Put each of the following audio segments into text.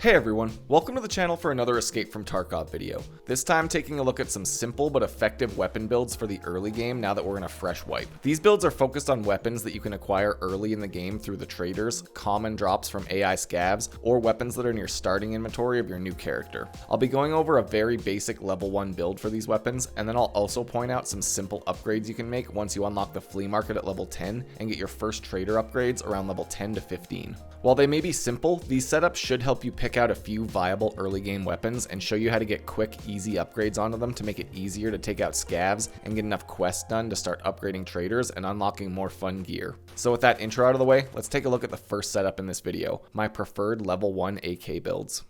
Hey everyone, welcome to the channel for another Escape from Tarkov video. This time taking a look at some simple but effective weapon builds for the early game now that we're in a fresh wipe. These builds are focused on weapons that you can acquire early in the game through the traders, common drops from AI scavs, or weapons that are in your starting inventory of your new character. I'll be going over a very basic level 1 build for these weapons, and then I'll also point out some simple upgrades you can make once you unlock the flea market at level 10 and get your first trader upgrades around level 10 to 15. While they may be simple, these setups should help you pick out a few viable early game weapons and show you how to get quick, easy upgrades onto them to make it easier to take out scavs and get enough quests done to start upgrading traders and unlocking more fun gear. So with that intro out of the way, let's take a look at the first setup in this video, my preferred level 1 AK builds.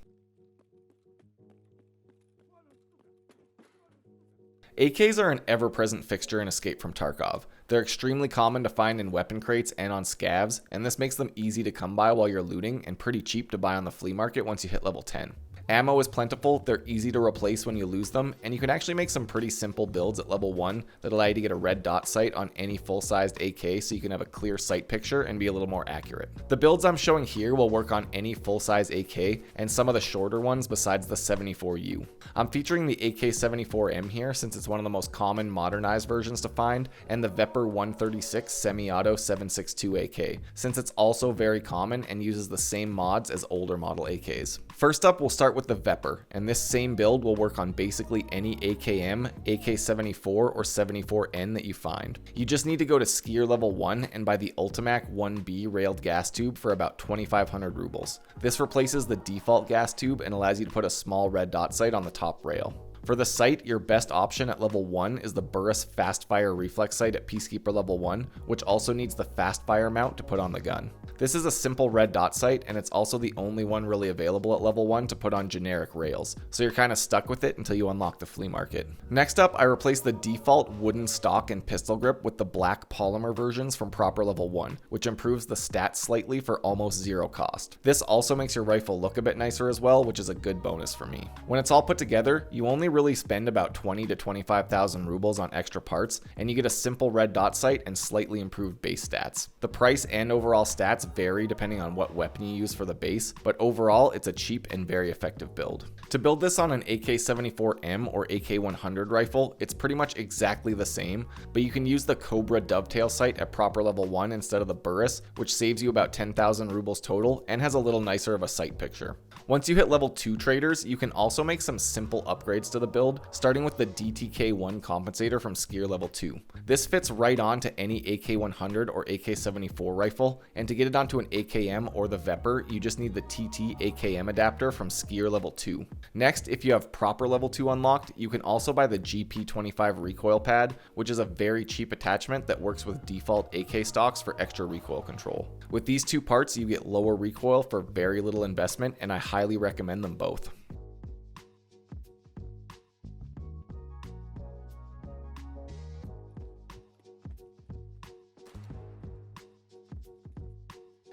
AKs are an ever-present fixture in Escape from Tarkov. They're extremely common to find in weapon crates and on scavs, and this makes them easy to come by while you're looting and pretty cheap to buy on the flea market once you hit level 10. Ammo is plentiful, they're easy to replace when you lose them, and you can actually make some pretty simple builds at level 1 that allow you to get a red dot sight on any full-sized AK so you can have a clear sight picture and be a little more accurate. The builds I'm showing here will work on any full-size AK and some of the shorter ones besides the 74U. I'm featuring the AK-74M here since it's one of the most common modernized versions to find, and the Vepr 136 semi-auto 7.62 AK, since it's also very common and uses the same mods as older model AKs. First up, we'll start with the Vepr, and this same build will work on basically any AKM, AK-74, or 74N that you find. You just need to go to skier level 1 and buy the Ultimac 1B railed gas tube for about 2,500 rubles. This replaces the default gas tube and allows you to put a small red dot sight on the top rail. For the sight, your best option at level 1 is the Burris Fast Fire Reflex sight at Peacekeeper level 1, which also needs the Fast Fire mount to put on the gun. This is a simple red dot sight, and it's also the only one really available at level 1 to put on generic rails, so you're kind of stuck with it until you unlock the flea market. Next up, I replaced the default wooden stock and pistol grip with the black polymer versions from proper level 1, which improves the stats slightly for almost zero cost. This also makes your rifle look a bit nicer as well, which is a good bonus for me. When it's all put together, you only really spend about 20 to 25,000 rubles on extra parts, and you get a simple red dot sight and slightly improved base stats. The price and overall stats vary depending on what weapon you use for the base, but overall it's a cheap and very effective build. To build this on an AK-74M or AK-100 rifle, it's pretty much exactly the same, but you can use the Cobra dovetail sight at proper level 1 instead of the Burris, which saves you about 10,000 rubles total and has a little nicer of a sight picture. Once you hit level 2 traders, you can also make some simple upgrades to the build, starting with the DTK-1 compensator from skier level 2. This fits right on to any AK-100 or AK-74 rifle, and to get it onto an AKM or the Vepr, you just need the TT AKM adapter from skier level 2. Next, if you have proper level 2 unlocked, you can also buy the GP25 recoil pad, which is a very cheap attachment that works with default AK stocks for extra recoil control. With these two parts, you get lower recoil for very little investment, and I highly recommend them both.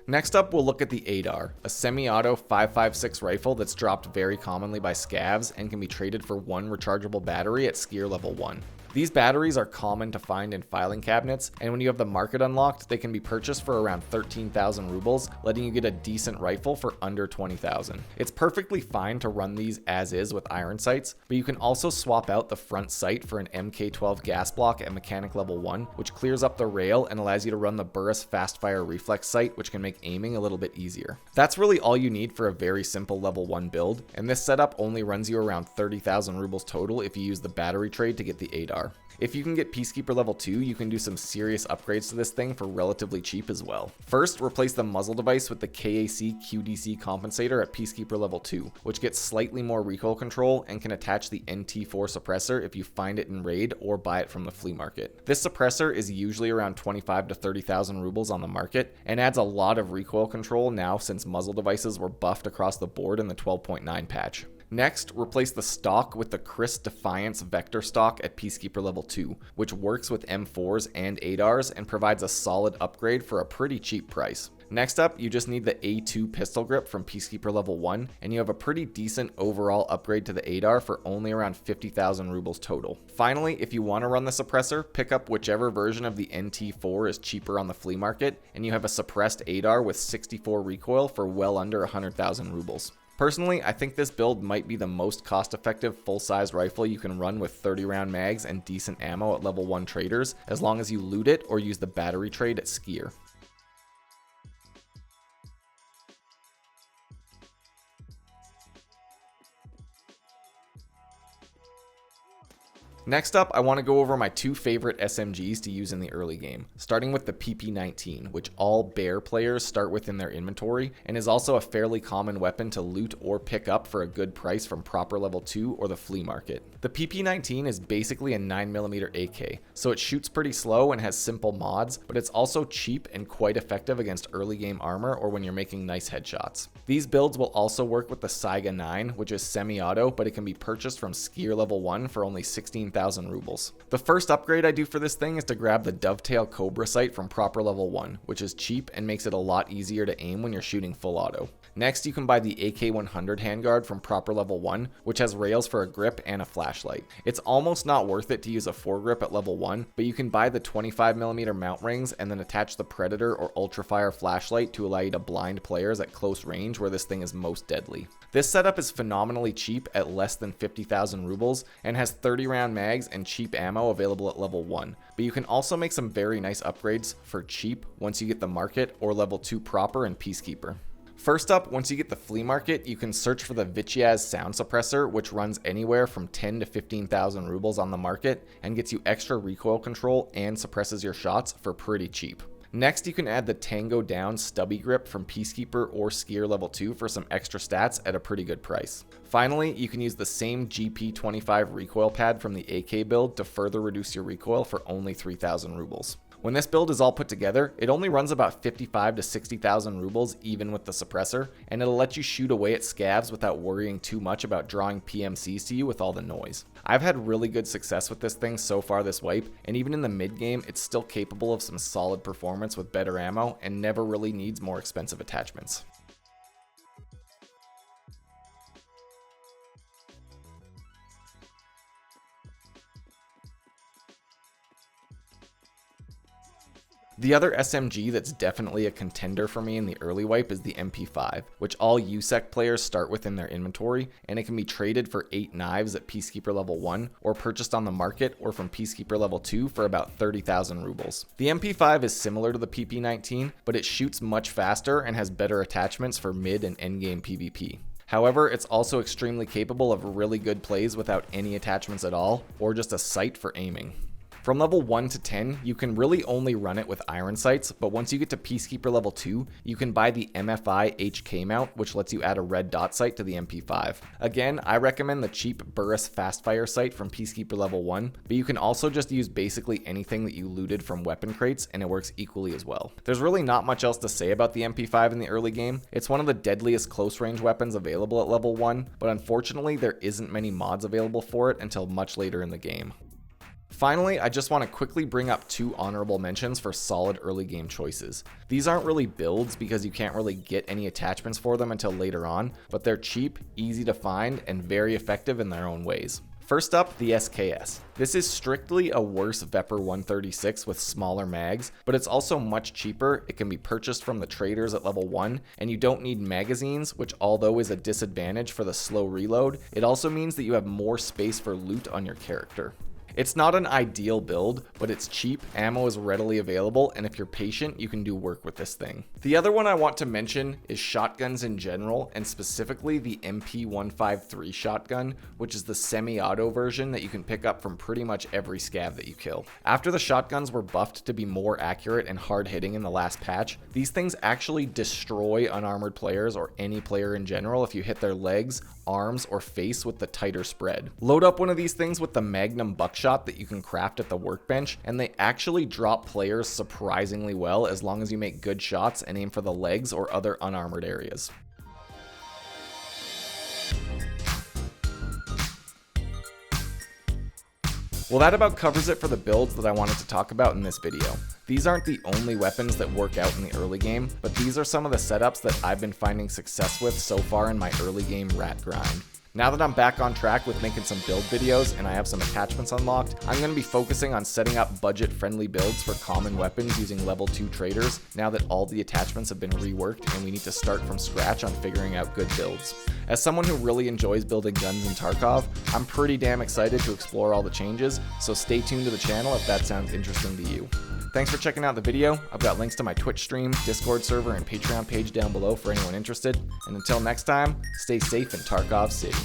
Next up, we'll look at the ADAR, a semi-auto 5.56 rifle that's dropped very commonly by scavs and can be traded for one rechargeable battery at skier level 1. These batteries are common to find in filing cabinets, and when you have the market unlocked, they can be purchased for around 13,000 rubles, letting you get a decent rifle for under 20,000. It's perfectly fine to run these as is with iron sights, but you can also swap out the front sight for an MK12 gas block at mechanic level 1, which clears up the rail and allows you to run the Burris Fast Fire Reflex sight, which can make aiming a little bit easier. That's really all you need for a very simple level 1 build, and this setup only runs you around 30,000 rubles total if you use the battery trade to get the ADAR. If you can get Peacekeeper level 2, you can do some serious upgrades to this thing for relatively cheap as well. First, replace the muzzle device with the KAC QDC compensator at Peacekeeper level 2, which gets slightly more recoil control and can attach the NT4 suppressor if you find it in raid or buy it from the flea market. This suppressor is usually around 25 to 30,000 rubles on the market and adds a lot of recoil control now since muzzle devices were buffed across the board in the 12.9 patch. Next, replace the stock with the Chris Defiance Vector stock at Peacekeeper level 2, which works with M4s and ADARs and provides a solid upgrade for a pretty cheap price. Next up, you just need the A2 pistol grip from Peacekeeper level 1, and you have a pretty decent overall upgrade to the ADAR for only around 50,000 rubles total. Finally, if you want to run the suppressor, pick up whichever version of the NT4 is cheaper on the flea market, and you have a suppressed ADAR with 64 recoil for well under 100,000 rubles. Personally, I think this build might be the most cost-effective full-size rifle you can run with 30 round mags and decent ammo at level 1 traders, as long as you loot it or use the battery trade at Skier. Next up, I want to go over my 2 favorite SMGs to use in the early game, starting with the PP19, which all bear players start with in their inventory, and is also a fairly common weapon to loot or pick up for a good price from proper level 2 or the flea market. The PP19 is basically a 9mm AK, so it shoots pretty slow and has simple mods, but it's also cheap and quite effective against early game armor or when you're making nice headshots. These builds will also work with the Saiga 9, which is semi-auto, but it can be purchased from Skier level 1 for only 16,000 rubles. The first upgrade I do for this thing is to grab the Dovetail Cobra sight from proper level 1, which is cheap and makes it a lot easier to aim when you're shooting full auto. Next, you can buy the AK-100 handguard from proper level 1, which has rails for a grip and a flashlight. It's almost not worth it to use a foregrip at level 1, but you can buy the 25mm mount rings and then attach the Predator or Ultrafire flashlight to allow you to blind players at close range where this thing is most deadly. This setup is phenomenally cheap at less than 50,000 rubles and has 30 round mags and cheap ammo available at level 1, but you can also make some very nice upgrades for cheap once you get the market or level 2 proper and Peacekeeper. First up, once you get the flea market, you can search for the Vityaz sound suppressor, which runs anywhere from 10 to 15,000 rubles on the market and gets you extra recoil control and suppresses your shots for pretty cheap. Next, you can add the Tango Down stubby grip from Peacekeeper or Skier level 2 for some extra stats at a pretty good price. Finally, you can use the same GP25 recoil pad from the AK build to further reduce your recoil for only 3,000 rubles. When this build is all put together, it only runs about 55 to 60,000 rubles even with the suppressor, and it'll let you shoot away at scavs without worrying too much about drawing PMCs to you with all the noise. I've had really good success with this thing so far this wipe, and even in the mid game, it's still capable of some solid performance with better ammo and never really needs more expensive attachments. The other SMG that's definitely a contender for me in the early wipe is the MP5, which all USEC players start with in their inventory, and it can be traded for 8 knives at Peacekeeper level 1, or purchased on the market or from Peacekeeper level 2 for about 30,000 rubles. The MP5 is similar to the PP19, but it shoots much faster and has better attachments for mid and endgame PvP. However, it's also extremely capable of really good plays without any attachments at all, or just a sight for aiming. From level 1 to 10, you can really only run it with iron sights, but once you get to Peacekeeper level 2, you can buy the MFI HK mount, which lets you add a red dot sight to the MP5. Again, I recommend the cheap Burris Fastfire sight from Peacekeeper level 1, but you can also just use basically anything that you looted from weapon crates, and it works equally as well. There's really not much else to say about the MP5 in the early game. It's one of the deadliest close range weapons available at level 1, but unfortunately there isn't many mods available for it until much later in the game. Finally, I just want to quickly bring up 2 honorable mentions for solid early game choices. These aren't really builds because you can't really get any attachments for them until later on, but they're cheap, easy to find, and very effective in their own ways. First up, the SKS. This is strictly a worse Vepr 136 with smaller mags, but it's also much cheaper. It can be purchased from the traders at level 1, and you don't need magazines, which although is a disadvantage for the slow reload, it also means that you have more space for loot on your character. It's not an ideal build, but it's cheap, ammo is readily available, and if you're patient, you can do work with this thing. The other one I want to mention is shotguns in general, and specifically the MP153 shotgun, which is the semi-auto version that you can pick up from pretty much every scav that you kill. After the shotguns were buffed to be more accurate and hard-hitting in the last patch, these things actually destroy unarmored players or any player in general if you hit their legs, arms, or face with the tighter spread. Load up one of these things with the Magnum buckshot that you can craft at the workbench, and they actually drop players surprisingly well as long as you make good shots and aim for the legs or other unarmored areas. Well, that about covers it for the builds that I wanted to talk about in this video. These aren't the only weapons that work out in the early game, but these are some of the setups that I've been finding success with so far in my early game rat grind. Now that I'm back on track with making some build videos and I have some attachments unlocked, I'm going to be focusing on setting up budget-friendly builds for common weapons using level 2 traders now that all the attachments have been reworked and we need to start from scratch on figuring out good builds. As someone who really enjoys building guns in Tarkov, I'm pretty damn excited to explore all the changes, so stay tuned to the channel if that sounds interesting to you. Thanks for checking out the video. I've got links to my Twitch stream, Discord server, and Patreon page down below for anyone interested. And until next time, stay safe in Tarkov City.